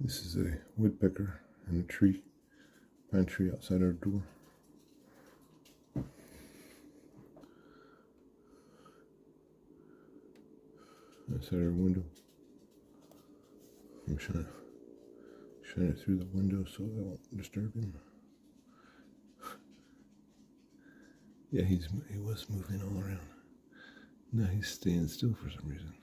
This is a woodpecker in a tree, pine tree outside our door. Outside our window. I'm trying to shine it through the window so I won't disturb him. Yeah, he was moving all around. Now he's staying still for some reason.